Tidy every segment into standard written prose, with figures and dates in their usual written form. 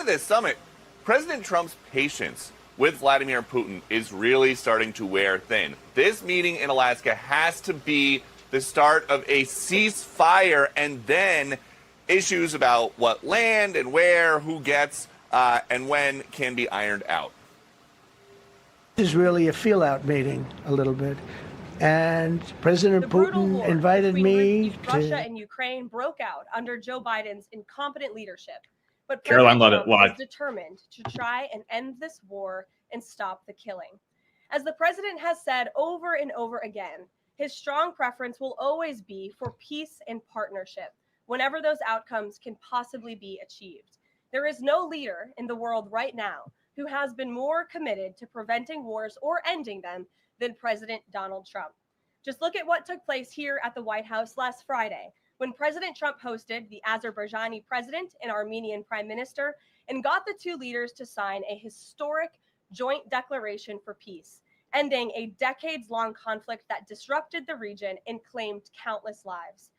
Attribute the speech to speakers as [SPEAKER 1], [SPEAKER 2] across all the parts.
[SPEAKER 1] this summit, President Trump's patience with Vladimir Putin is really starting to wear thin. This meeting in Alaska has to be the start of a ceasefire, and then issues about what land and where, who gets, and when can be ironed out.
[SPEAKER 2] This is really a feel-out meeting, a little bit. And President Putin invited me to...
[SPEAKER 3] Russia and Ukraine broke out under Joe Biden's incompetent leadership. But
[SPEAKER 4] Caroline
[SPEAKER 3] President
[SPEAKER 4] Levitt
[SPEAKER 3] Trump
[SPEAKER 4] live.
[SPEAKER 3] is determined to try and end this war and stop the killing. As the president has said over and over again, his strong preference will always be for peace and partnership whenever those outcomes can possibly be achieved. There is no leader in the world right now who has been more committed to preventing wars or ending them than President Donald Trump. Just look at what took place here at the White House last Friday, when President Trump hosted the Azerbaijani president and Armenian prime minister and got the two leaders to sign a historic joint declaration for peace, ending a decades-long conflict that disrupted the region and claimed countless lives.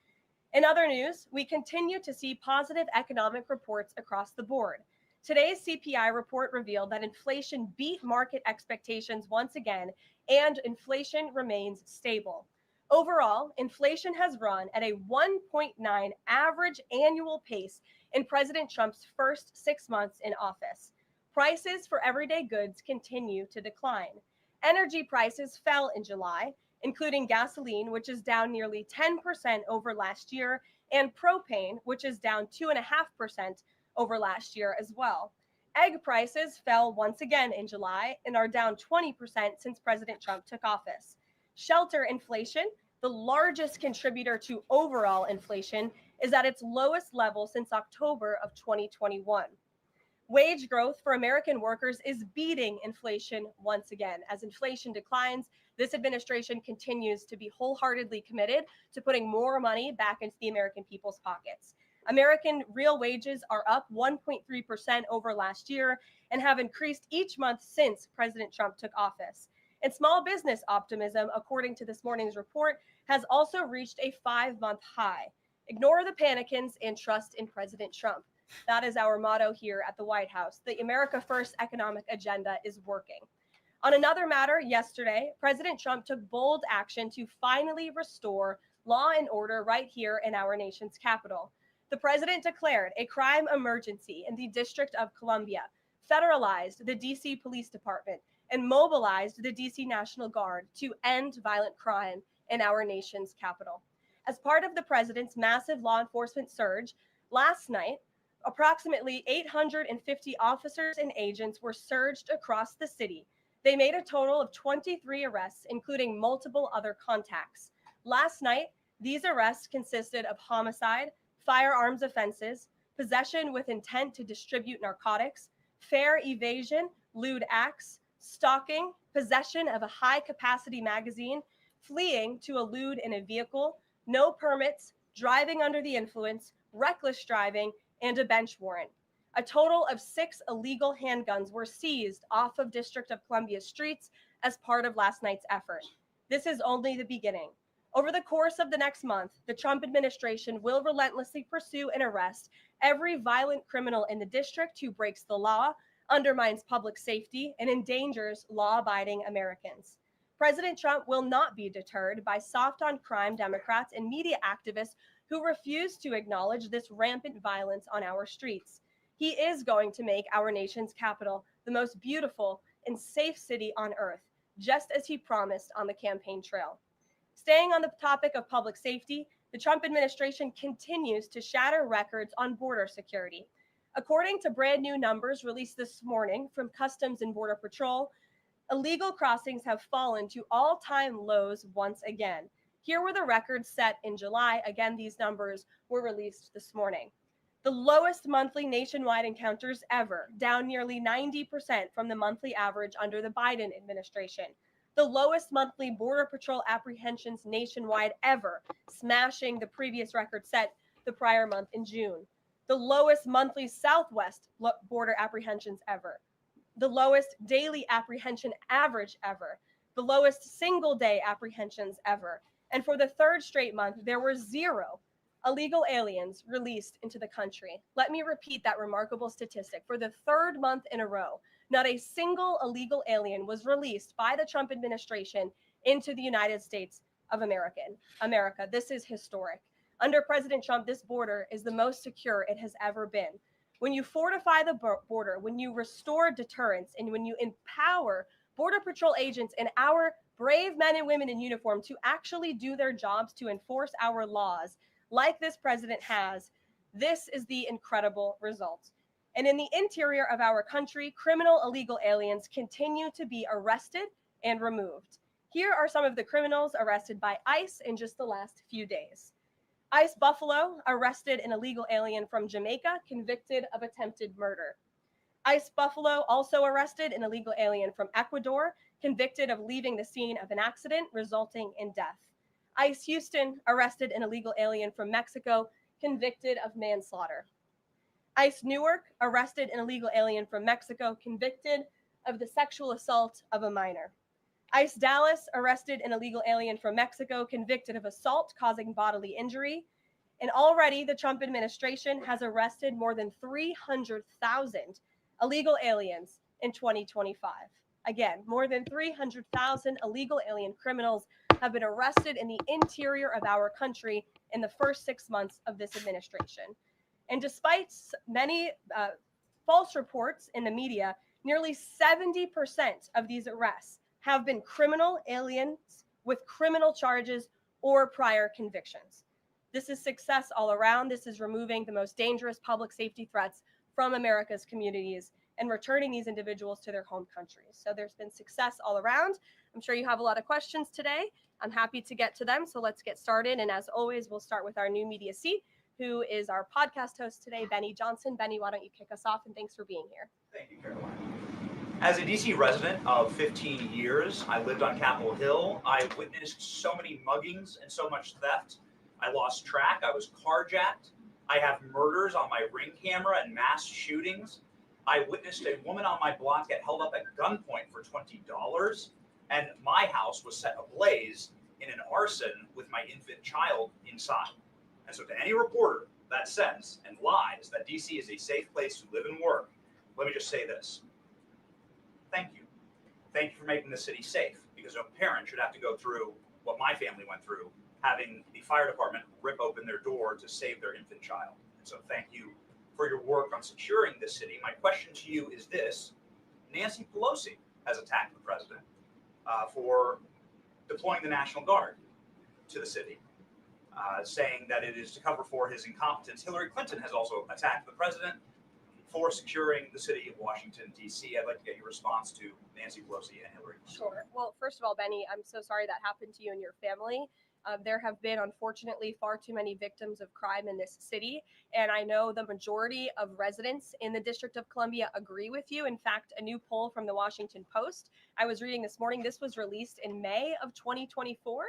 [SPEAKER 3] In other news, we continue to see positive economic reports across the board. Today's CPI report revealed that inflation beat market expectations once again, and inflation remains stable. Overall, inflation has run at a 1.9 average annual pace in President Trump's first 6 months in office. Prices for everyday goods continue to decline. Energy prices fell in July, including gasoline, which is down nearly 10% over last year, and propane, which is down 2.5% over last year as well. Egg prices fell once again in July and are down 20% since President Trump took office. Shelter inflation, the largest contributor to overall inflation, is at its lowest level since October of 2021. Wage growth for American workers is beating inflation once again. As inflation declines, this administration continues to be wholeheartedly committed to putting more money back into the American people's pockets. American real wages are up 1.3% over last year and have increased each month since President Trump took office. And small business optimism, according to this morning's report, has also reached a 5-month high. Ignore the panicans and trust in President Trump. That is our motto here at the White House. The America First economic agenda is working. On another matter, yesterday, President Trump took bold action to finally restore law and order right here in our nation's capital. The president declared a crime emergency in the District of Columbia, federalized the DC Police Department, and mobilized the DC National Guard to end violent crime in our nation's capital. As part of the president's massive law enforcement surge, last night, approximately 850 officers and agents were surged across the city. They made a total of 23 arrests, including multiple other contacts. Last night, these arrests consisted of homicide, firearms offenses, possession with intent to distribute narcotics, fare evasion, lewd acts, stalking, possession of a high-capacity magazine, fleeing to elude in a vehicle, no permits, driving under the influence, reckless driving, and a bench warrant. A total of 6 illegal handguns were seized off of District of Columbia streets as part of last night's effort. This is only the beginning. Over the course of the next month, the Trump administration will relentlessly pursue and arrest every violent criminal in the district who breaks the law, undermines public safety, and endangers law-abiding Americans. President Trump will not be deterred by soft-on-crime Democrats and media activists who refuse to acknowledge this rampant violence on our streets. He is going to make our nation's capital the most beautiful and safe city on earth, just as he promised on the campaign trail. Staying on the topic of public safety, the Trump administration continues to shatter records on border security. According to brand new numbers released this morning from Customs and Border Patrol, illegal crossings have fallen to all-time lows once again. Here were the records set in July. Again, these numbers were released this morning. The lowest monthly nationwide encounters ever, down nearly 90% from the monthly average under the Biden administration. The lowest monthly Border Patrol apprehensions nationwide ever, smashing the previous record set the prior month in June. The lowest monthly Southwest border apprehensions ever. The lowest daily apprehension average ever. The lowest single day apprehensions ever. And for the third straight month, there were 0 illegal aliens released into the country. Let me repeat that remarkable statistic. For the third month in a row, not a single illegal alien was released by the Trump administration into the United States of America. This is historic. Under President Trump, this border is the most secure it has ever been. When you fortify the border, when you restore deterrence, and when you empower Border Patrol agents and our brave men and women in uniform to actually do their jobs to enforce our laws, like this president has, this is the incredible result. And in the interior of our country, criminal illegal aliens continue to be arrested and removed. Here are some of the criminals arrested by ICE in just the last few days. ICE Buffalo arrested an illegal alien from Jamaica convicted of attempted murder. ICE Buffalo also arrested an illegal alien from Ecuador convicted of leaving the scene of an accident resulting in death. ICE Houston arrested an illegal alien from Mexico convicted of manslaughter. ICE Newark arrested an illegal alien from Mexico convicted of the sexual assault of a minor. ICE Dallas arrested an illegal alien from Mexico convicted of assault causing bodily injury. And already the Trump administration has arrested more than 300,000 illegal aliens in 2025. Again, more than 300,000 illegal alien criminals have been arrested in the interior of our country in the first 6 months of this administration. And despite many false reports in the media, nearly 70% of these arrests have been criminal aliens with criminal charges or prior convictions. This is success all around. This is removing the most dangerous public safety threats from America's communities and returning these individuals to their home countries. So there's been success all around. I'm sure you have a lot of questions today. I'm happy to get to them. So let's get started. And as always, we'll start with our new media seat, who is our podcast host today, Benny Johnson. Benny, why don't you kick us off? And thanks for being here.
[SPEAKER 4] Thank you, Caroline. As a DC resident of 15 years, I lived on Capitol Hill. I witnessed so many muggings and so much theft. I lost track. I was carjacked. I have murders on my Ring camera and mass shootings. I witnessed a woman on my block get held up at gunpoint for $20, and my house was set ablaze in an arson with my infant child inside. And so to any reporter that says and lies that DC is a safe place to live and work, let me just say this. Thank you. Thank you for making the city safe, because no parent should have to go through what my family went through, having the fire department rip open their door to save their infant child. And so thank you for your work on securing this city. My question to you is this. Nancy Pelosi has attacked the president for deploying the National Guard to the city, saying that it is to cover for his incompetence. Hillary Clinton has also attacked the president for securing the city of Washington, D.C. I'd like to get your response to Nancy Pelosi and Hillary.
[SPEAKER 3] Sure. Well, first of all, Benny, I'm so sorry that happened to you and your family. There have been, unfortunately, far too many victims of crime in this city. And I know the majority of residents in the District of Columbia agree with you. In fact, a new poll from the Washington Post I was reading this morning, this was released in May of 2024.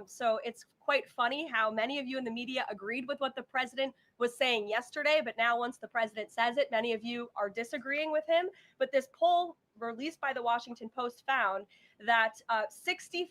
[SPEAKER 3] So it's quite funny how many of you in the media agreed with what the president was saying yesterday. But now once the president says it, many of you are disagreeing with him. But this poll released by the Washington Post found that 65%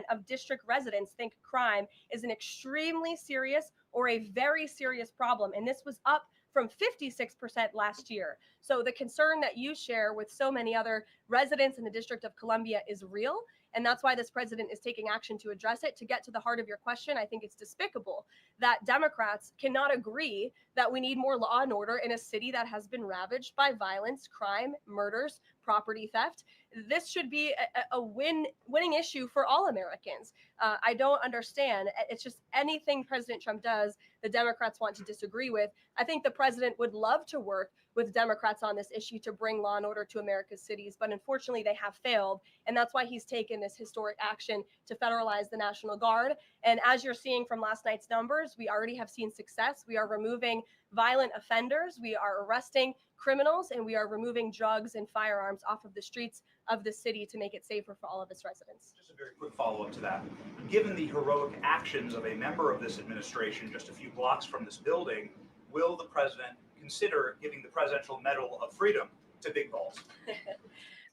[SPEAKER 3] of district residents think crime is an extremely serious or a very serious problem. And this was up from 56% last year. So the concern that you share with so many other residents in the District of Columbia is real. And that's why this president is taking action to address it. To get to the heart of your question, I think it's despicable that Democrats cannot agree that we need more law and order in a city that has been ravaged by violence, crime, murders, property theft. This should be a winning issue for all Americans. I don't understand. It's just anything President Trump does, the Democrats want to disagree with. I think the president would love to work with Democrats on this issue to bring law and order to America's cities, but unfortunately they have failed. And that's why he's taken this historic action to federalize the National Guard. And as you're seeing from last night's numbers, we already have seen success. We are removing violent offenders, we are arresting criminals, and we are removing drugs and firearms off of the streets of the city to make it safer for all of its residents.
[SPEAKER 4] Just a very quick follow-up to that. Given the heroic actions of a member of this administration just a few blocks from this building, will the president consider giving the Presidential Medal of Freedom to Big Balls?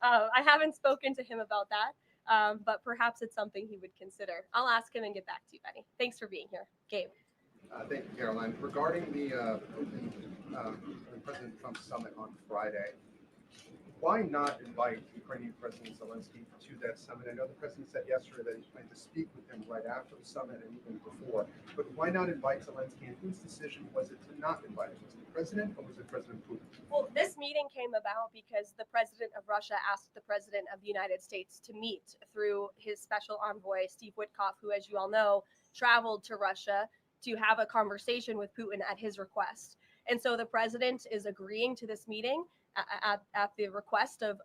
[SPEAKER 3] I haven't spoken to him about that, but perhaps it's something he would consider. I'll ask him and get back to you, Benny. Thanks for being here. Gabe.
[SPEAKER 5] Thank you, Caroline. Regarding the Putin and President Trump summit on Friday, why not invite Ukrainian President Zelensky to that summit? I know the president said yesterday that he planned to speak with him right after the summit and even before, but why not invite Zelensky, and whose decision was it to not invite him? Was it the president or was it President Putin?
[SPEAKER 3] Well, this meeting came about because the president of Russia asked the president of the United States to meet through his special envoy, Steve Witkoff, who, as you all know, traveled to Russia to have a conversation with Putin at his request. And so the president is agreeing to this meeting at the request of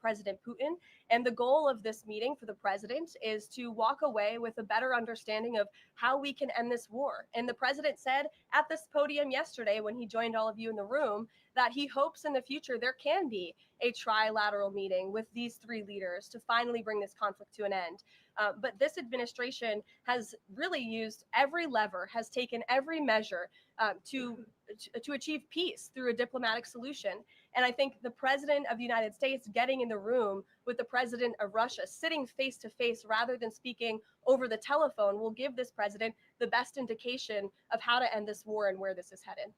[SPEAKER 3] President Putin. And the goal of this meeting for the president is to walk away with a better understanding of how we can end this war. And the president said at this podium yesterday, when he joined all of you in the room, that he hopes in the future there can be a trilateral meeting with these three leaders to finally bring this conflict to an end. But this administration has really used every lever, has taken every measure to achieve peace through a diplomatic solution. And I think the president of the United States getting in the room with the president of Russia, sitting face to face rather than speaking over the telephone, will give this president the best indication of how to end this war and where this is headed.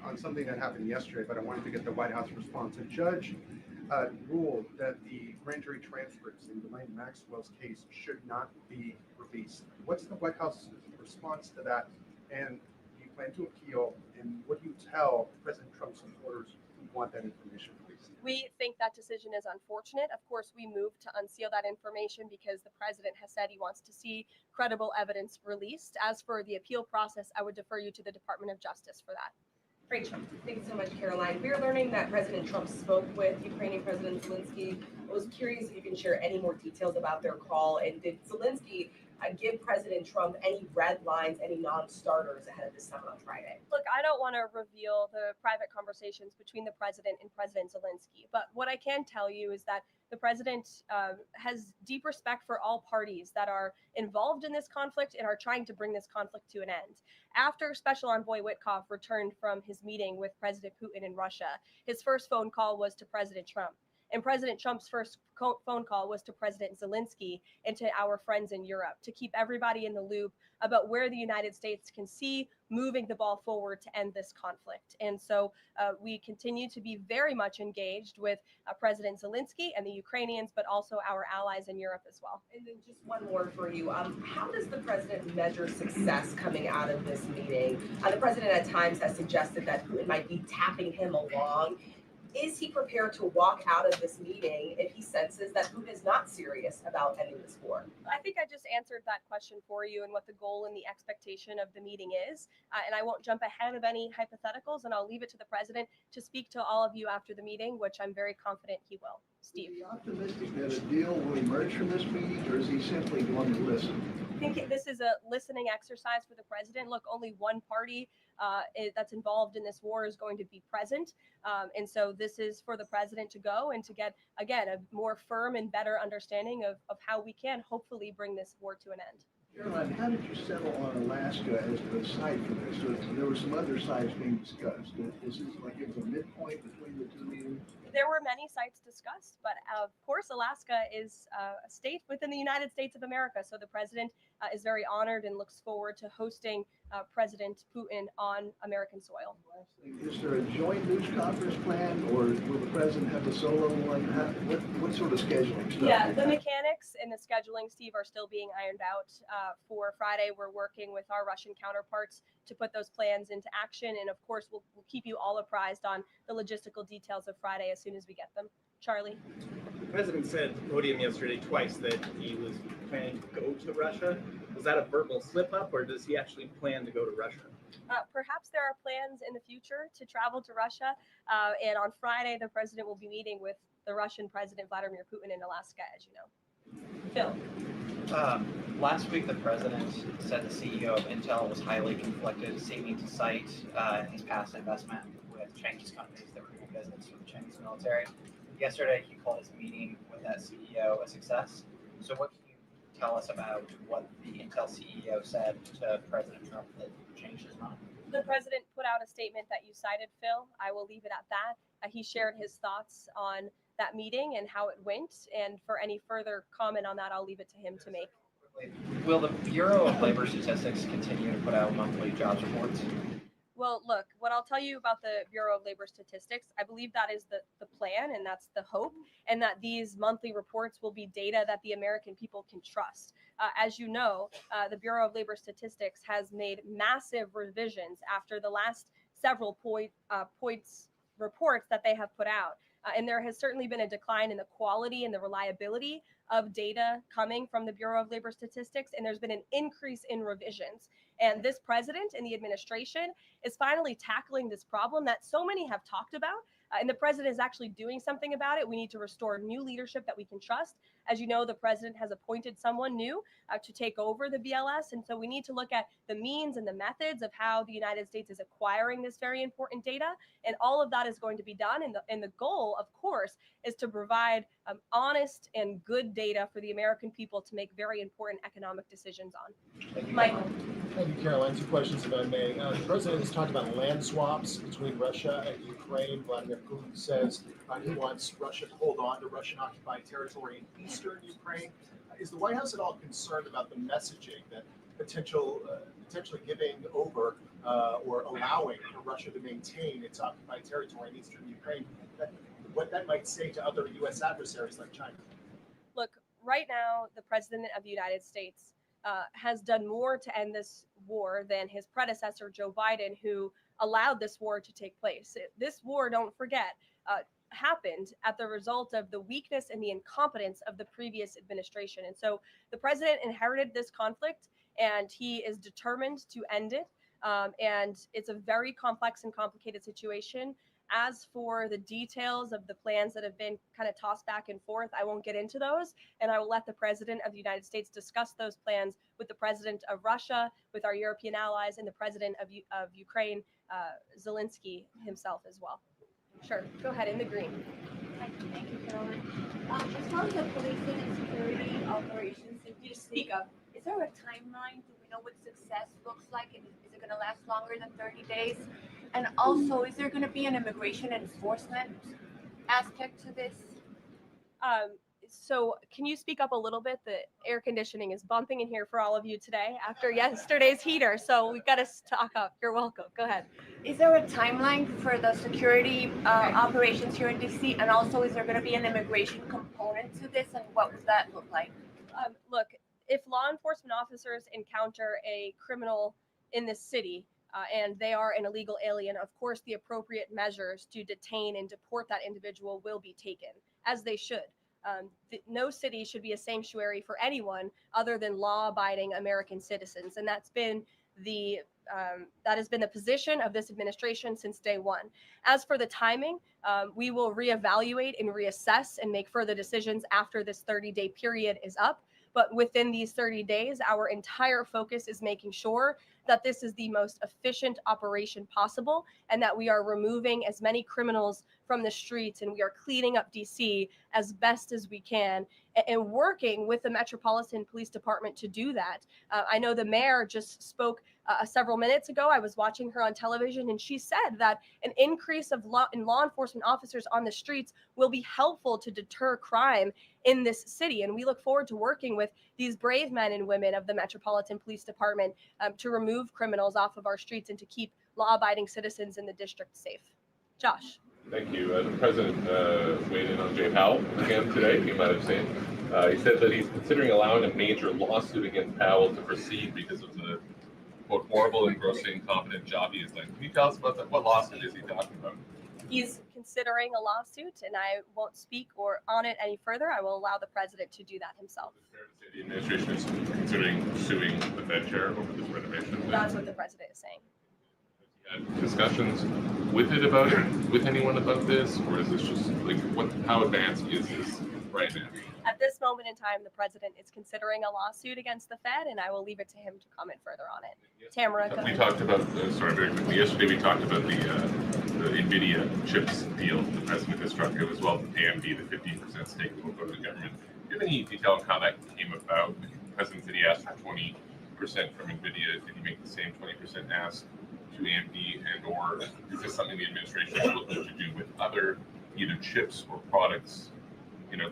[SPEAKER 5] On something that happened yesterday, but I wanted to get the White House response. A judge ruled that the grand jury transcripts in Ghislaine Maxwell's case should not be released. What's the White House response to that? And do you plan to appeal? And what do you tell President Trump's supporters who want that information released?
[SPEAKER 3] We think that decision is unfortunate. Of course, we moved to unseal that information because the president has said he wants to see credible evidence released. As for the appeal process, I would defer you to the Department of Justice for that.
[SPEAKER 6] Rachel. Thanks so much, Caroline. We're learning that President Trump spoke with Ukrainian President Zelensky. I was curious if you can share any more details about their call, and did Zelensky give President Trump any red lines, any non-starters ahead of this summit on Friday?
[SPEAKER 3] Look, I don't want to reveal the private conversations between the president and President Zelensky, but what I can tell you is that the president has deep respect for all parties that are involved in this conflict and are trying to bring this conflict to an end. After Special Envoy Witkoff returned from his meeting with President Putin in Russia, his first phone call was to President Trump. And President Trump's first phone call was to President Zelensky and to our friends in Europe to keep everybody in the loop about where the United States can see moving the ball forward to end this conflict. And so we continue to be very much engaged with President Zelensky and the Ukrainians, but also our allies in Europe as well.
[SPEAKER 6] And then just one more for you. How does the president measure success coming out of this meeting? The president at times has suggested that Putin might be tapping him along. Is he prepared to walk out of this meeting if he senses that Putin is not serious about ending this war?
[SPEAKER 3] I think I just answered that question for you and what the goal and the expectation of the meeting is. And I won't jump ahead of any hypotheticals, and I'll leave it to the president to speak to all of you after the meeting, which I'm very confident he will. Steve.
[SPEAKER 7] Is he optimistic that a deal will emerge from this meeting, or is he simply going to listen?
[SPEAKER 3] I think this is a listening exercise for the president. Look, only one party that's involved in this war is going to be present. And so this is for the president to go and to get, again, a more firm and better understanding of how we can hopefully bring this war to an end.
[SPEAKER 7] Caroline, how did you settle on Alaska as the site for this? There were some other sites being discussed. Is this like it was a midpoint between the two meetings?
[SPEAKER 3] There were many sites discussed, but of course, Alaska is a state within the United States of America. So the president is very honored and looks forward to hosting President Putin on American soil.
[SPEAKER 7] Is there a joint news conference plan, or will the president have a solo one? What sort of scheduling stuff?
[SPEAKER 3] Yeah, the mechanics and the scheduling, Steve, are still being ironed out. For Friday, we're working with our Russian counterparts to put those plans into action. And of course, we'll keep you all apprised on the logistical details of Friday as soon as we get them. Charlie?
[SPEAKER 8] The president said at the podium yesterday twice that he was planning to go to Russia. Was that a verbal slip up, or does he actually plan to go to Russia?
[SPEAKER 3] Perhaps there are plans in the future to travel to Russia. And on Friday, the president will be meeting with the Russian President Vladimir Putin in Alaska, as you know. Phil?
[SPEAKER 9] Last week, the president said the CEO of Intel was highly conflicted, seeming to cite his past investment with Chinese companies that were doing business with the Chinese military. Yesterday, he called his meeting with that CEO a success. So what can you tell us about what the Intel CEO said to President Trump that changed his mind?
[SPEAKER 3] The president put out a statement that you cited, Phil. I will leave it at that. He shared his thoughts on that meeting and how it went. And for any further comment on that, I'll leave it to him to make.
[SPEAKER 9] Will the Bureau of Labor Statistics continue to put out monthly jobs reports?
[SPEAKER 3] Well, look, what I'll tell you about the Bureau of Labor Statistics, I believe that is the plan and that's the hope, and that these monthly reports will be data that the American people can trust. As you know, the Bureau of Labor Statistics has made massive revisions after the last several points reports that they have put out. And there has certainly been a decline in the quality and the reliability of data coming from the Bureau of Labor Statistics, and there's been an increase in revisions. And this president and the administration is finally tackling this problem that so many have talked about. And the president is actually doing something about it. We need to restore new leadership that we can trust. As you know, the president has appointed someone new to take over the BLS. And so we need to look at the means and the methods of how the United States is acquiring this very important data. And all of that is going to be done. And the goal, of course, is to provide honest and good data for the American people to make very important economic decisions on. Michael.
[SPEAKER 10] Thank you, Caroline. Two questions, if I may. The president has talked about land swaps between Russia and Ukraine. Vladimir Putin says he wants Russia to hold on to Russian-occupied territory in eastern Ukraine. Is the White House at all concerned about the messaging that potentially giving over or allowing for Russia to maintain its occupied territory in eastern Ukraine, what that might say to other U.S. adversaries like China?
[SPEAKER 3] Look, right now, the president of the United States has done more to end this war than his predecessor, Joe Biden, who allowed this war to take place. This war, don't forget, happened at the result of the weakness and the incompetence of the previous administration. And so the president inherited this conflict, and he is determined to end it. And it's a very complex and complicated situation. As for the details of the plans that have been kind of tossed back and forth, I won't get into those. And I will let the president of the United States discuss those plans with the president of Russia, with our European allies, and the president of Ukraine, Zelensky himself as well. Sure, go ahead, in the green.
[SPEAKER 11] Thank you, Caroline. As far as the policing and security operations, if you speak up, is there a timeline? Do we know what success looks like? Is it going to last longer than 30 days? And also, is there going to be an immigration enforcement aspect to this?
[SPEAKER 3] So can you speak up a little bit? The air conditioning is bumping in here for all of you today after yesterday's heater. So we've got to talk up. You're welcome. Go ahead.
[SPEAKER 11] Is there a timeline for the security operations here in DC? And also, is there going to be an immigration component to this? And what would that look like?
[SPEAKER 3] Look, if law enforcement officers encounter a criminal in this city, and they are an illegal alien, of course, the appropriate measures to detain and deport that individual will be taken, as they should. No city should be a sanctuary for anyone other than law-abiding American citizens, and that has been the position of this administration since day one. As for the timing, we will reevaluate and reassess and make further decisions after this 30-day period is up. But within these 30 days, our entire focus is making sure that this is the most efficient operation possible and that we are removing as many criminals from the streets and we are cleaning up DC as best as we can and working with the Metropolitan Police Department to do that. I know the mayor just spoke several minutes ago. I was watching her on television, and she said that an increase of law enforcement officers on the streets will be helpful to deter crime in this city. And we look forward to working with these brave men and women of the Metropolitan Police Department to remove criminals off of our streets and to keep law-abiding citizens in the district safe. Josh.
[SPEAKER 12] Thank you. The president weighed in on Jay Powell again today. You might have seen. He said that he's considering allowing a major lawsuit against Powell to proceed because of the quote horrible and grossly incompetent job he has done. Can you tell us about that? What lawsuit is he talking about?
[SPEAKER 3] He's considering a lawsuit, and I won't speak on it any further. I will allow the president to do that himself.
[SPEAKER 12] Is it fair to say the administration is considering suing the Fed chair over this renovation?
[SPEAKER 3] That's what the president is saying.
[SPEAKER 12] Had discussions with anyone about this, or is this just like how advanced is this right now?
[SPEAKER 3] At this moment in time, the president is considering a lawsuit against the Fed, and I will leave it to him to comment further on it. Tamara,
[SPEAKER 12] we talked about very quickly yesterday. We talked about the NVIDIA chips deal the president has struck out, as well as AMD, the 15% stake that will go to the government. Do you have any detail on how that came about? The president said he asked for 20% from NVIDIA. Did he make the same 20% ask to AMD, and/or is this something the administration is looking to do with other either chips or products,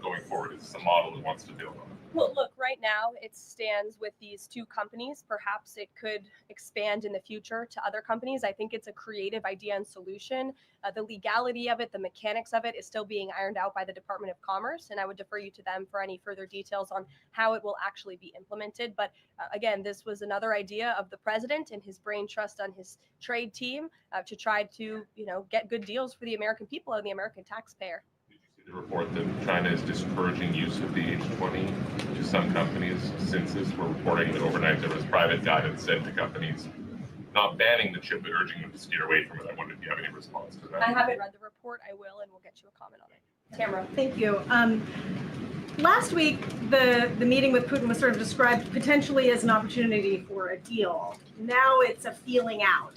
[SPEAKER 12] going forward? Is this a model it wants to build on?
[SPEAKER 3] Well, look, right now it stands with these two companies. Perhaps it could expand in the future to other companies. I think it's a creative idea and solution. The legality of it, the mechanics of it is still being ironed out by the Department of Commerce, and I would defer you to them for any further details on how it will actually be implemented. But again, this was another idea of the president and his brain trust on his trade team to try to, get good deals for the American people and the American taxpayer.
[SPEAKER 12] The report that China is discouraging use of the H20 to some companies. Since this, we're reporting that overnight there was private guidance sent to companies, not banning the chip, but urging them to steer away from it. I wonder if you have any response to that.
[SPEAKER 3] I haven't read the report. I will, and we'll get you a comment on it. Tamara.
[SPEAKER 13] Thank you. Last week, the meeting with Putin was sort of described potentially as an opportunity for a deal. Now it's a feeling out.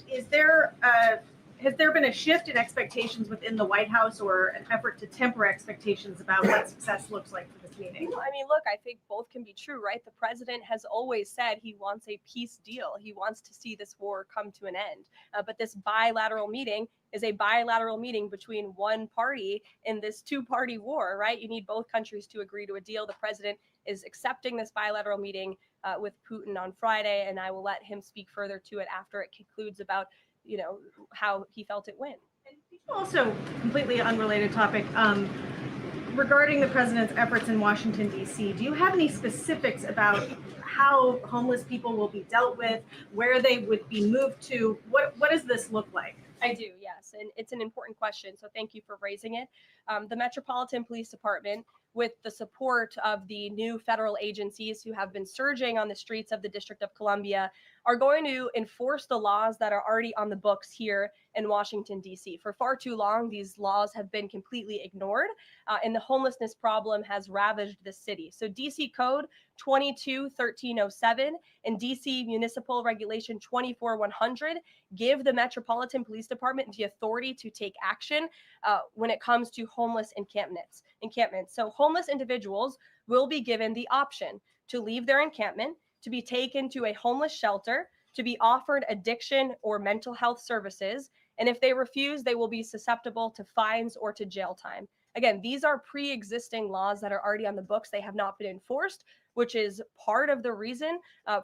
[SPEAKER 13] Has there been a shift in expectations within the White House or an effort to temper expectations about what success looks like for this meeting?
[SPEAKER 3] Well, I mean, look, I think both can be true, right? The president has always said he wants a peace deal. He wants to see this war come to an end. But this bilateral meeting is a bilateral meeting between one party in this two-party war, right? You need both countries to agree to a deal. The president is accepting this bilateral meeting with Putin on Friday, and I will let him speak further to it after it concludes about how he felt it went.
[SPEAKER 13] Also, completely unrelated topic, regarding the president's efforts in Washington, D.C., do you have any specifics about how homeless people will be dealt with, where they would be moved to? What does this look like?
[SPEAKER 3] I do, yes. And it's an important question. So thank you for raising it. The Metropolitan Police Department, with the support of the new federal agencies who have been surging on the streets of the District of Columbia, are going to enforce the laws that are already on the books here in Washington, D.C. For far too long, these laws have been completely ignored, and the homelessness problem has ravaged the city. So D.C. Code 22-1307 and D.C. Municipal Regulation 24-100 give the Metropolitan Police Department the authority to take action when it comes to homeless encampments. So homeless individuals will be given the option to leave their encampment, to be taken to a homeless shelter, to be offered addiction or mental health services. And if they refuse, they will be susceptible to fines or to jail time. Again, these are pre-existing laws that are already on the books. They have not been enforced, which is part of the reason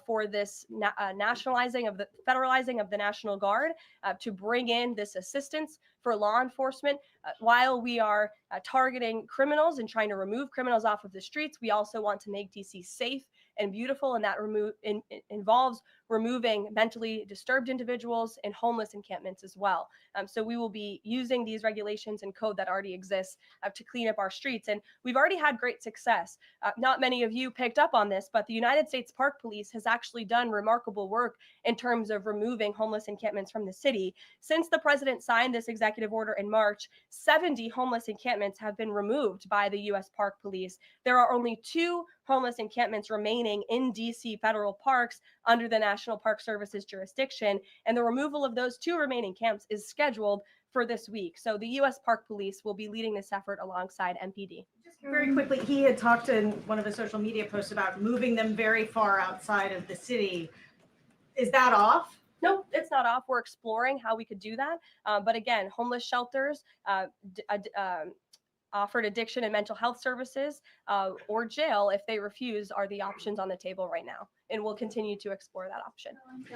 [SPEAKER 3] for this federalizing of the National Guard to bring in this assistance for law enforcement. While we are targeting criminals and trying to remove criminals off of the streets, we also want to make DC safe and beautiful, and that involves removing mentally disturbed individuals and homeless encampments as well. So we will be using these regulations and code that already exists to clean up our streets. And we've already had great success. Not many of you picked up on this, but the United States Park Police has actually done remarkable work in terms of removing homeless encampments from the city. Since the president signed this executive order in March, 70 homeless encampments have been removed by the U.S. Park Police. There are only 2 homeless encampments remaining in DC federal parks under the National Park Service's jurisdiction, and the removal of those 2 remaining camps is scheduled for this week. So the U.S. Park Police will be leading this effort alongside MPD.
[SPEAKER 13] Just very quickly, he had talked in one of his social media posts about moving them very far outside of the city. Is that off?
[SPEAKER 3] No, it's not off. We're exploring how we could do that. But again, homeless shelters, offered addiction and mental health services, or jail if they refuse are the options on the table right now. And we'll continue to explore that option.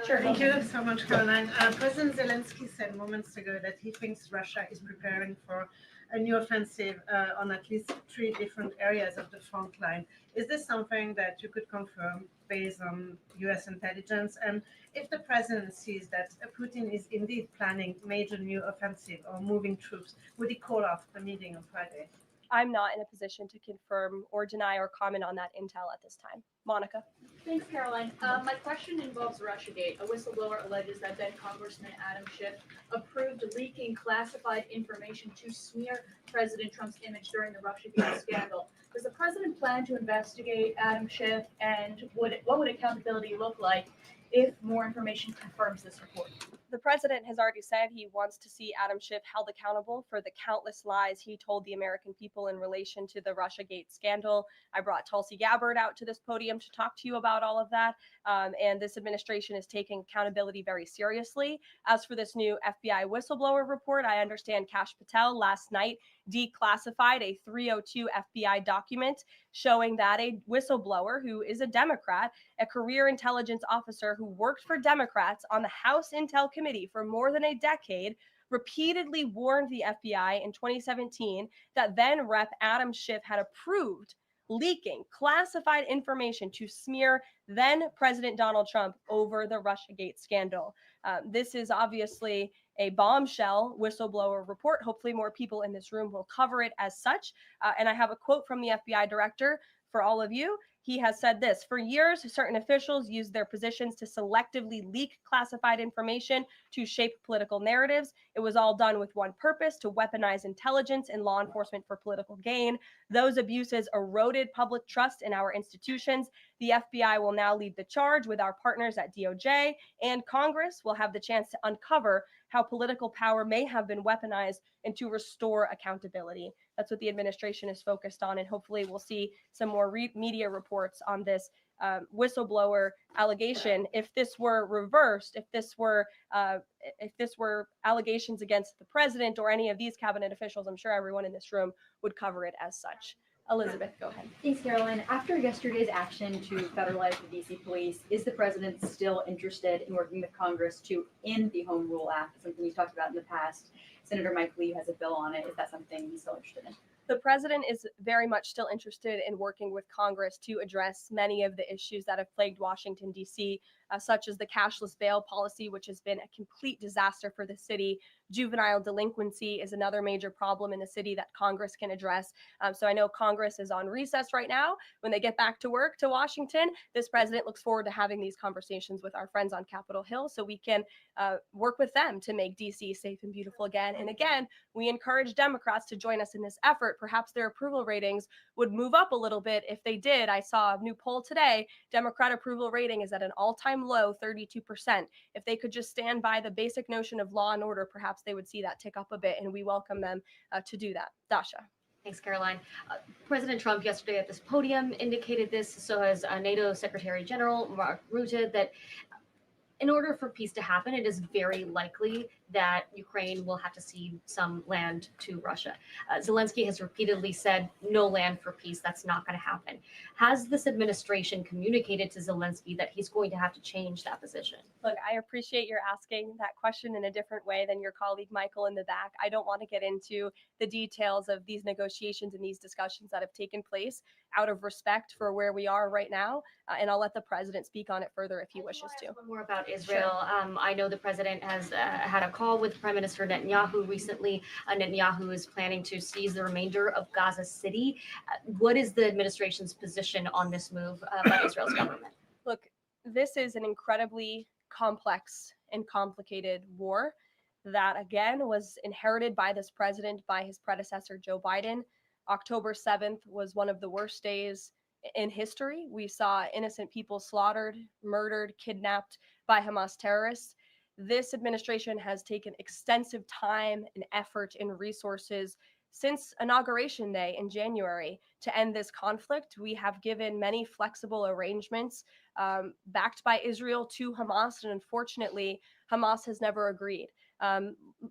[SPEAKER 14] Sure. Thank you so much, Caroline. President Zelensky said moments ago that he thinks Russia is preparing for a new offensive on at least 3 different areas of the front line. Is this something that you could confirm based on U.S. intelligence? And if the president sees that Putin is indeed planning major new offensive or moving troops, would he call off the meeting on Friday?
[SPEAKER 3] I'm not in a position to confirm or deny or comment on that intel at this time. Monica.
[SPEAKER 11] Thanks, Caroline. My question involves Russiagate. A whistleblower alleges that then Congressman Adam Schiff approved leaking classified information to smear President Trump's image during the Russiagate scandal. Does the president plan to investigate Adam Schiff, and what would accountability look like if more information confirms this report?
[SPEAKER 3] The president has already said he wants to see Adam Schiff held accountable for the countless lies he told the American people in relation to the Russiagate scandal. I brought Tulsi Gabbard out to this podium to talk to you about all of that. And this administration is taking accountability very seriously. As for this new FBI whistleblower report, I understand Kash Patel last night declassified a 302 FBI document showing that a whistleblower who is a Democrat, a career intelligence officer who worked for Democrats on the House Intel Committee for more than a decade, repeatedly warned the FBI in 2017 that then Rep. Adam Schiff had approved leaking classified information to smear then President Donald Trump over the Russiagate scandal. This is obviously a bombshell whistleblower report. Hopefully more people in this room will cover it as such. And I have a quote from the FBI director for all of you. He has said this: for years, certain officials used their positions to selectively leak classified information to shape political narratives. It was all done with one purpose: to weaponize intelligence and law enforcement for political gain. Those abuses eroded public trust in our institutions. The FBI will now lead the charge with our partners at DOJ, and Congress will have the chance to uncover how political power may have been weaponized and to restore accountability. That's what the administration is focused on, and hopefully we'll see some more media reports on this whistleblower allegation. If this were reversed, if this were allegations against the president or any of these cabinet officials, I'm sure everyone in this room would cover it as such. Elizabeth, go ahead.
[SPEAKER 15] Thanks, Caroline. After yesterday's action to federalize the DC police, is the president still interested in working with Congress to end the Home Rule Act, something you talked about in the past? Senator Mike Lee has a bill on it. Is that something he's still interested in?
[SPEAKER 3] The president is very much still interested in working with Congress to address many of the issues that have plagued Washington, D.C., such as the cashless bail policy, which has been a complete disaster for the city. Juvenile delinquency is another major problem in the city that Congress can address. So I know Congress is on recess right now. When they get back to work to Washington, this president looks forward to having these conversations with our friends on Capitol Hill so we can work with them to make D.C. safe and beautiful again. And again, we encourage Democrats to join us in this effort. Perhaps their approval ratings would move up a little bit if they did. I saw a new poll today. Democrat approval rating is at an all-time low, 32%. If they could just stand by the basic notion of law and order, perhaps they would see that tick up a bit, and we welcome them to do that. Dasha.
[SPEAKER 15] Thanks, Caroline. President Trump yesterday at this podium indicated this, so has NATO Secretary General Mark Rutte, that in order for peace to happen, it is very likely that Ukraine will have to cede some land to Russia. Zelensky has repeatedly said no land for peace. That's not going to happen. Has this administration communicated to Zelensky that he's going to have to change that position?
[SPEAKER 3] Look, I appreciate you're asking that question in a different way than your colleague Michael in the back. I don't want to get into the details of these negotiations and these discussions that have taken place out of respect for where we are right now. And I'll let the president speak on it further if he wishes to.
[SPEAKER 15] One more about Israel. Sure. I know the president has had a call with Prime Minister Netanyahu recently. Netanyahu is planning to seize the remainder of Gaza City. What is the administration's position on this move by Israel's government?
[SPEAKER 3] Look, this is an incredibly complex and complicated war that, again, was inherited by this president, by his predecessor, Joe Biden. October 7th was one of the worst days in history. We saw innocent people slaughtered, murdered, kidnapped by Hamas terrorists. This administration has taken extensive time and effort and resources since Inauguration Day in January to end this conflict. We have given many flexible arrangements backed by Israel to Hamas, and unfortunately, Hamas has never agreed.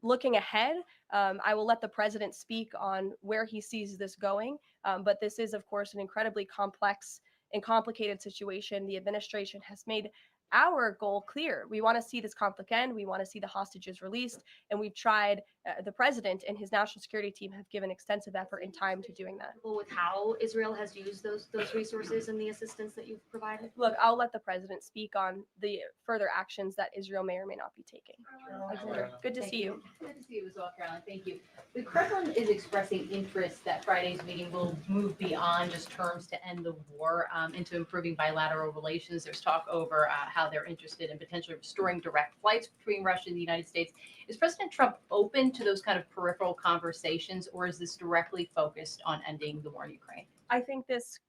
[SPEAKER 3] Looking ahead, I will let the president speak on where he sees this going, but this is, of course, an incredibly complex and complicated situation. The administration has made our goal clear. We want to see this conflict end. We want to see the hostages released. And we've tried, the president and his national security team have given extensive effort and time to doing that.
[SPEAKER 15] With how Israel has used those resources and the assistance that you've provided?
[SPEAKER 3] Look, I'll let the president speak on the further actions that Israel may or may not be taking. Good to see you.
[SPEAKER 16] Good to see you as well, Caroline. Thank you. The Kremlin is expressing interest that Friday's meeting will move beyond just terms to end the war into improving bilateral relations. There's talk over how they're interested in potentially restoring direct flights between Russia and the United States. Is President Trump open to those kind of peripheral conversations, or is this directly focused on ending the war in Ukraine?
[SPEAKER 3] I think this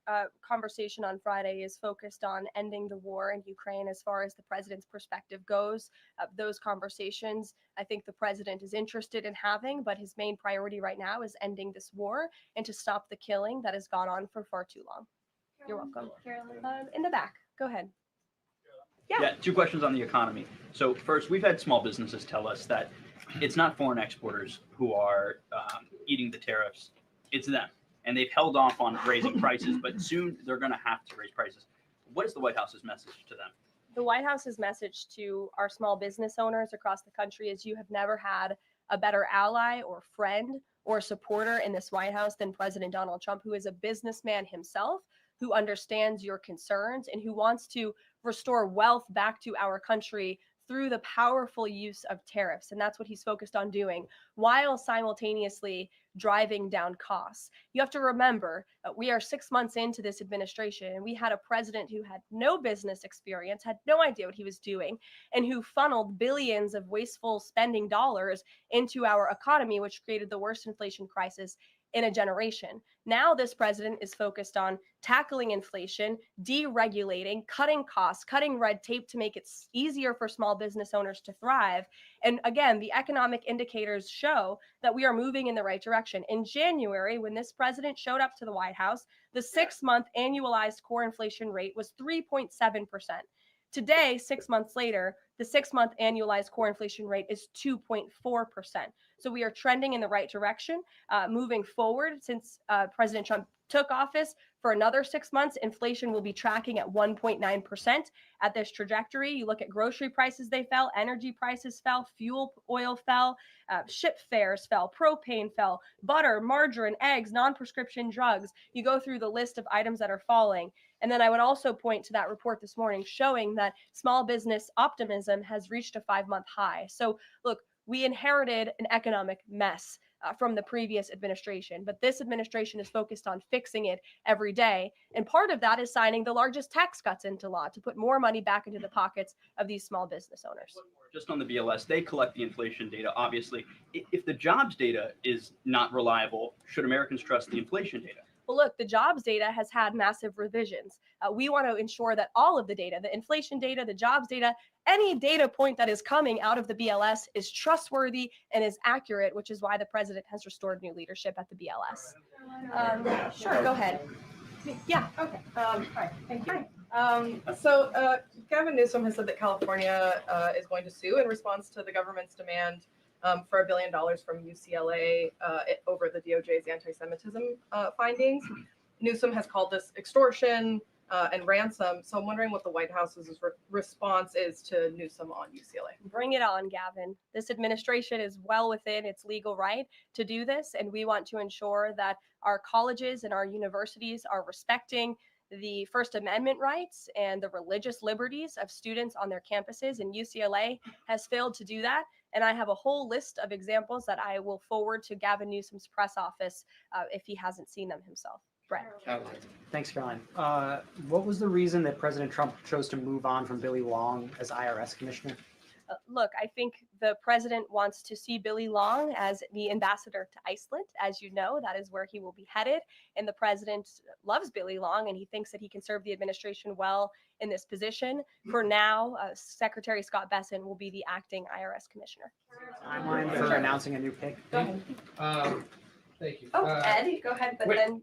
[SPEAKER 3] conversation on Friday is focused on ending the war in Ukraine as far as the president's perspective goes. Those conversations, I think the president is interested in having, but his main priority right now is ending this war and to stop the killing that has gone on for far too long. You're welcome. In the back, go ahead.
[SPEAKER 17] Yeah, two questions on the economy. So first, we've had small businesses tell us that it's not foreign exporters who are eating the tariffs, it's them. and they've held off on raising prices, but soon they're going to have to raise prices. What is the White House's message to them?
[SPEAKER 3] The White House's message to our small business owners across the country is you have never had a better ally or friend or supporter in this White House than President Donald Trump, who is a businessman himself, who understands your concerns and who wants to restore wealth back to our country through the powerful use of tariffs. And that's what he's focused on doing while simultaneously driving down costs. You have to remember, we are 6 months into this administration, and we had a president who had no business experience, had no idea what he was doing, and who funneled billions of wasteful spending dollars into our economy, which created the worst inflation crisis in a generation. Now this president is focused on tackling inflation, deregulating, cutting costs, cutting red tape to make it easier for small business owners to thrive. And again, the economic indicators show that we are moving in the right direction. In January, when this president showed up to the White House, the 6-month annualized core inflation rate was 3.7%. Today, 6 months later, the 6-month annualized core inflation rate is 2.4%. So we are trending in the right direction. Moving forward, since President Trump took office, for another 6 months, inflation will be tracking at 1.9% at this trajectory. You look at grocery prices, they fell, energy prices fell, fuel oil fell, ship fares fell, propane fell, butter, margarine, eggs, non-prescription drugs. You go through the list of items that are falling. And then I would also point to that report this morning showing that small business optimism has reached a 5-month high. So look, we inherited an economic mess from the previous administration, but this administration is focused on fixing it every day. And part of that is signing the largest tax cuts into law to put more money back into the pockets of these small business owners.
[SPEAKER 17] Just on the BLS, they collect the inflation data, obviously. If the jobs data is not reliable, should Americans trust the inflation data?
[SPEAKER 3] Well, look, the jobs data has had massive revisions. We want to ensure that all of the data, the inflation data, the jobs data, any data point that is coming out of the BLS is trustworthy and is accurate, which is why the president has restored new leadership at the BLS. Sure, go ahead. Yeah, okay.
[SPEAKER 18] All right, thank you. Gavin Newsom has said that California is going to sue in response to the government's demand for $1 billion from UCLA over the DOJ's anti-Semitism findings. Newsom has called this extortion and ransom. So I'm wondering what the White House's response is to Newsom on UCLA.
[SPEAKER 3] Bring it on, Gavin. This administration is well within its legal right to do this, and we want to ensure that our colleges and our universities are respecting the First Amendment rights and the religious liberties of students on their campuses, and UCLA has failed to do that. And I have a whole list of examples that I will forward to Gavin Newsom's press office if he hasn't seen them himself. Brett.
[SPEAKER 19] Thanks, Caroline. What was the reason that President Trump chose to move on from Billy Long as IRS commissioner?
[SPEAKER 3] Look, I think the president wants to see Billy Long as the ambassador to Iceland. As you know, that is where he will be headed. And the president loves Billy Long, and he thinks that he can serve the administration well in this position. For now, Secretary Scott Besson will be the acting IRS commissioner.
[SPEAKER 19] Timeline for announcing a new pick?
[SPEAKER 3] Go ahead.
[SPEAKER 20] Thank you.
[SPEAKER 3] Oh, Ed, go ahead, but then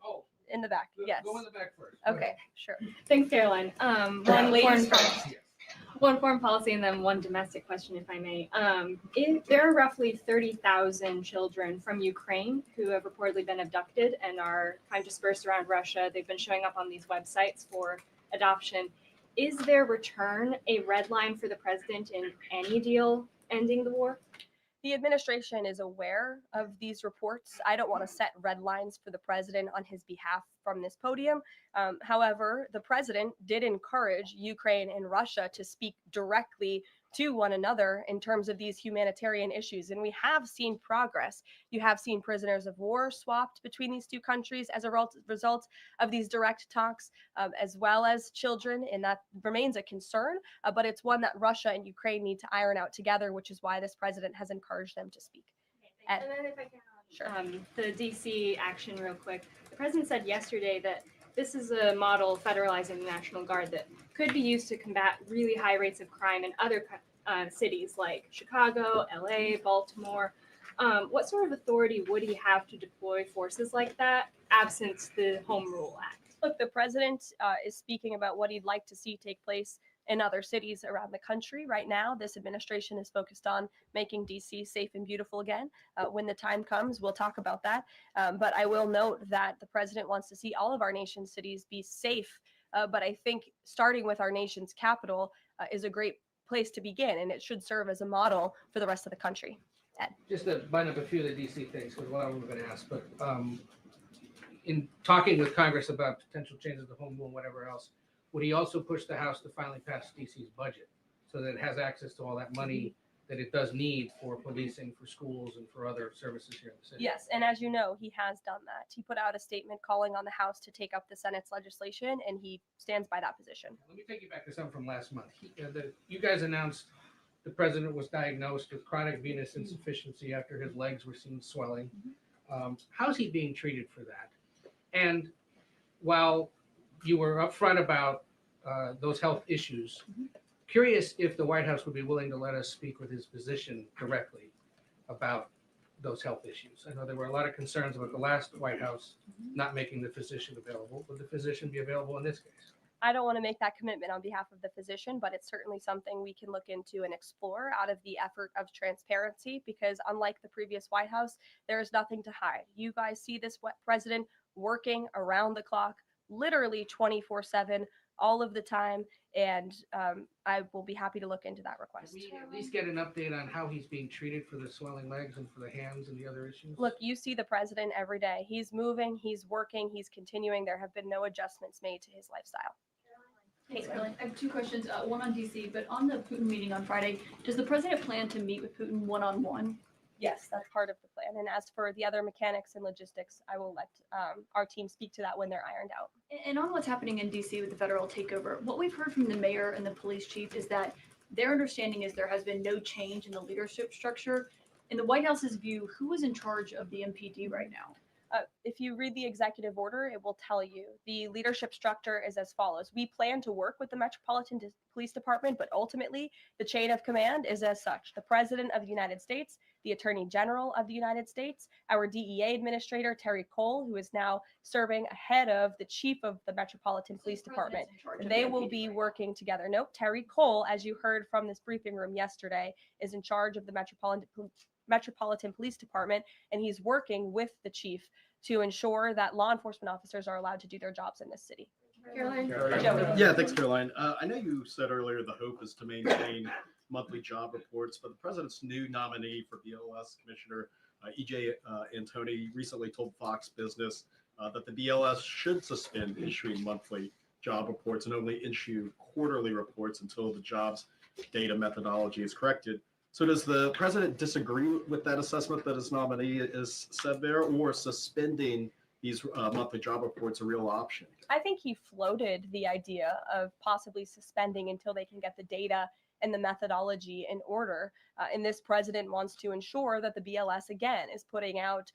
[SPEAKER 3] in the back. Yes.
[SPEAKER 20] Go in the back first.
[SPEAKER 3] Okay, sure.
[SPEAKER 21] Thanks, Caroline. One foreign policy and then one domestic question, if I may. There are roughly 30,000 children from Ukraine who have reportedly been abducted and are kind of dispersed around Russia. They've been showing up on these websites for adoption. Is their return a red line for the president in any deal ending the war?
[SPEAKER 3] The administration is aware of these reports. I don't want to set red lines for the president on his behalf from this podium. However, the president did encourage Ukraine and Russia to speak directly to one another in terms of these humanitarian issues. And we have seen progress. You have seen prisoners of war swapped between these two countries as a result of these direct talks, as well as children. And that remains a concern, but it's one that Russia and Ukraine need to iron out together, which is why this president has encouraged them to speak.
[SPEAKER 21] And then if I can, the DC action real quick. The president said yesterday that this is a model federalizing the National Guard that could be used to combat really high rates of crime in other cities like Chicago, LA, Baltimore. What sort of authority would he have to deploy forces like that absent the Home Rule Act?
[SPEAKER 3] Look, the president is speaking about what he'd like to see take place in other cities around the country. Right now, this administration is focused on making DC safe and beautiful again. When the time comes, we'll talk about that. But I will note that the president wants to see all of our nation's cities be safe. But I think starting with our nation's capital is a great place to begin, and it should serve as a model for the rest of the country. Ed.
[SPEAKER 20] Just to bind up a few of the DC things, because a lot of them have been asked, but in talking with Congress about potential changes to home rule and whatever else, would he also push the House to finally pass DC's budget so that it has access to all that money that it does need for policing, for schools, and for other services here in the city?
[SPEAKER 3] Yes, and as you know, he has done that. He put out a statement calling on the House to take up the Senate's legislation, and he stands by that position.
[SPEAKER 20] Let me take you back to something from last month. You guys announced the president was diagnosed with chronic venous insufficiency after his legs were seen swelling. How's he being treated for that? And while you were upfront about those health issues, curious if the White House would be willing to let us speak with his physician directly about those health issues. I know there were a lot of concerns about the last White House not making the physician available. Would the physician be available in this case?
[SPEAKER 3] I don't want to make that commitment on behalf of the physician, but it's certainly something we can look into and explore out of the effort of transparency, because unlike the previous White House, there is nothing to hide. You guys see this president working around the clock, literally 24/7, all of the time, and I will be happy to look into that request.
[SPEAKER 20] Can we at least get an update on how he's being treated for the swelling legs and for the hands and the other issues?
[SPEAKER 3] Look, you see the president every day. He's moving, he's working, he's continuing. There have been no adjustments made to his lifestyle.
[SPEAKER 22] Thanks, Caroline. I have two questions, one on DC, but on the Putin meeting on Friday, does the president plan to meet with Putin one-on-one?
[SPEAKER 3] Yes, that's part of the plan. And as for the other mechanics and logistics, I will let our team speak to that when they're ironed out.
[SPEAKER 22] And on what's happening in DC with the federal takeover, what we've heard from the mayor and the police chief is that their understanding is there has been no change in the leadership structure. In the White House's view, who is in charge of the MPD right now?
[SPEAKER 3] If you read the executive order, it will tell you the leadership structure is as follows. We plan to work with the Metropolitan Police Department, but ultimately the chain of command is as such. The President of the United States, the Attorney General of the United States, our DEA Administrator, Terry Cole, who is now serving ahead of the Chief of the Metropolitan Police Department. They will be working together. Nope, Terry Cole, as you heard from this briefing room yesterday, is in charge of the Metropolitan Police Department, and he's working with the chief to ensure that law enforcement officers are allowed to do their jobs in this city.
[SPEAKER 22] Caroline?
[SPEAKER 3] Joey.
[SPEAKER 23] Yeah, thanks, Caroline. I know you said earlier the hope is to maintain monthly job reports, but the president's new nominee for BLS Commissioner E.J. Antoni recently told Fox Business that the BLS should suspend issuing monthly job reports and only issue quarterly reports until the jobs data methodology is corrected. So does the president disagree with that assessment that his nominee is said there, or suspending these monthly job reports a real option?
[SPEAKER 3] I think he floated the idea of possibly suspending until they can get the data and the methodology in order. And this president wants to ensure that the BLS, again, is putting out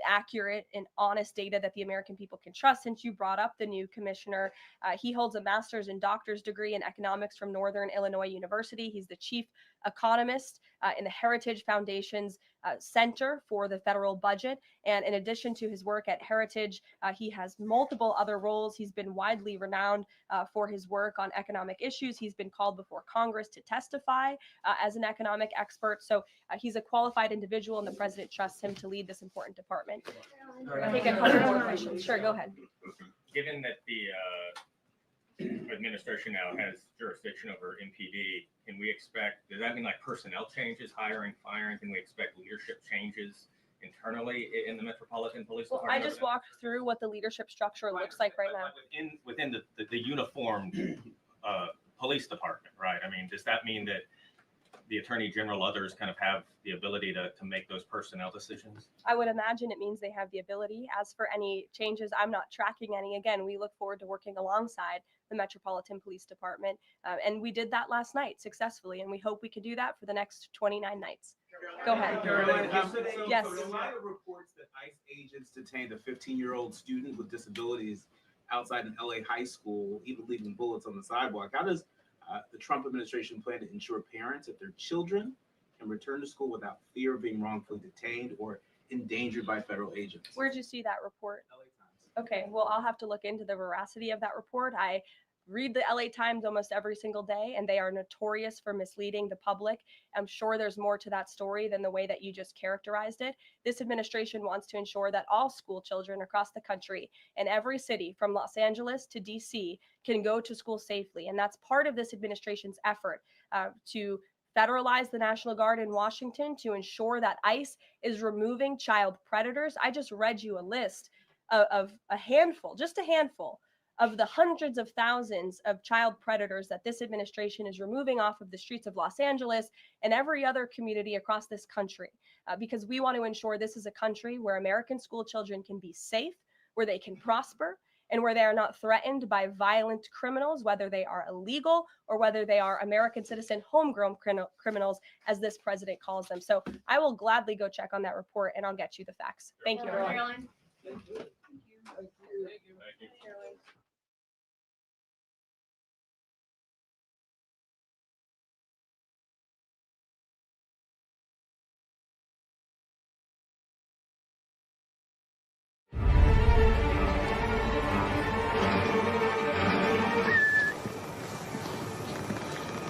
[SPEAKER 3] accurate and honest data that the American people can trust. Since you brought up the new commissioner, he holds a master's and doctor's degree in economics from Northern Illinois University. He's the chief economist in the Heritage Foundation's Center for the Federal Budget. And in addition to his work at Heritage, he has multiple other roles. He's been widely renowned for his work on economic issues. He's been called before Congress to testify as an economic expert. So he's a qualified individual, and the president trusts him to lead this important department. Take a couple more questions. Sure, go ahead.
[SPEAKER 24] Given that the administration now has jurisdiction over MPD, can we expect, does that mean like personnel changes, hiring, firing? Can we expect leadership changes internally in the Metropolitan Police
[SPEAKER 3] Well,
[SPEAKER 24] Department?
[SPEAKER 3] I just walked through what the leadership structure looks like right now.
[SPEAKER 24] Within the uniformed police department, right? I mean, does that mean that the Attorney General, others kind of have the ability to make those personnel decisions?
[SPEAKER 3] I would imagine it means they have the ability. As for any changes, I'm not tracking any. Again, we look forward to working alongside the Metropolitan Police Department. And we did that last night successfully, and we hope we can do that for the next 29 nights. Go ahead. Yes.
[SPEAKER 25] So a lot of reports that ICE agents detained a 15-year-old student with disabilities outside an LA high school, even leaving bullets on the sidewalk. How does the Trump administration plan to ensure parents that their children can return to school without fear of being wrongfully detained or endangered by federal agents?
[SPEAKER 3] Where'd you see that report? Okay, well, I'll have to look into the veracity of that report. I read the LA Times almost every single day, and they are notorious for misleading the public. I'm sure there's more to that story than the way that you just characterized it. This administration wants to ensure that all school children across the country in every city from Los Angeles to DC can go to school safely. And that's part of this administration's effort to federalize the National Guard in Washington, to ensure that ICE is removing child predators. I just read you a list of a handful, just a handful of the hundreds of thousands of child predators that this administration is removing off of the streets of Los Angeles and every other community across this country, because we want to ensure this is a country where American school children can be safe, where they can prosper, and where they are not threatened by violent criminals, whether they are illegal or whether they are American citizen homegrown criminals, as this president calls them. So I will gladly go check on that report, and I'll get you the facts. Thank you.
[SPEAKER 22] Caroline.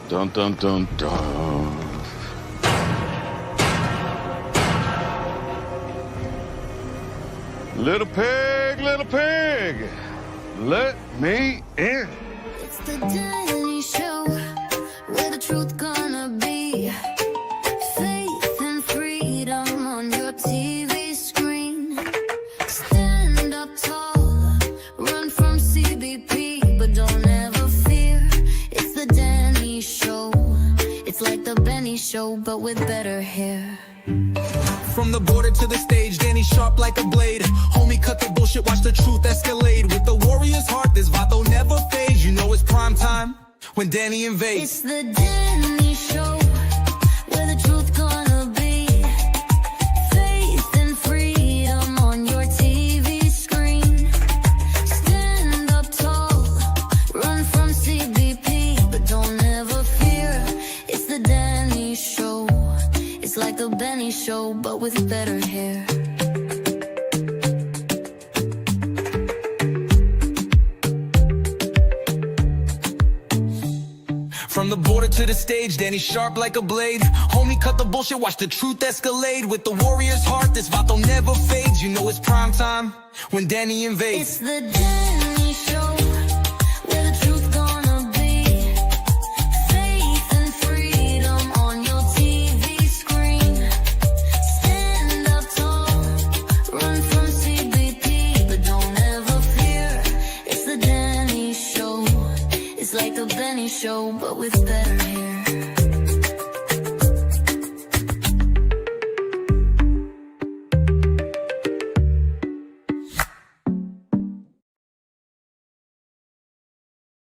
[SPEAKER 1] Dun dun dun dun. Little pig, let me in.
[SPEAKER 2] It's the daily show where the truth gonna be. Faith and freedom on your TV screen. Stand up tall, run from CBP, but don't ever fear. It's the Danny Show. It's like the Benny Show, but with better hair.
[SPEAKER 4] From the border to the stage, Danny sharp like a blade. Homie, cut the bullshit, watch the truth escalate. With the warrior's heart, this vato never fades. You know it's prime time when Danny invades.
[SPEAKER 2] It's the Danny Show, where the truth gonna be. Faith and freedom on your TV screen. Stand up tall, run from CBP, but don't ever fear. It's the Danny Show. It's like the Benny Show, but with better hair.
[SPEAKER 4] From the border to the stage, Danny sharp like a blade. Homie, cut the bullshit, watch the truth escalate. With the warrior's heart, this vato never fades. You know it's prime time when Danny invades.
[SPEAKER 2] It's the Danny Show, where the truth gonna be. Faith and freedom on your TV screen. Stand up tall, run from CBP, but don't ever fear. It's the Danny Show. It's like the Benny Show, but with better hair.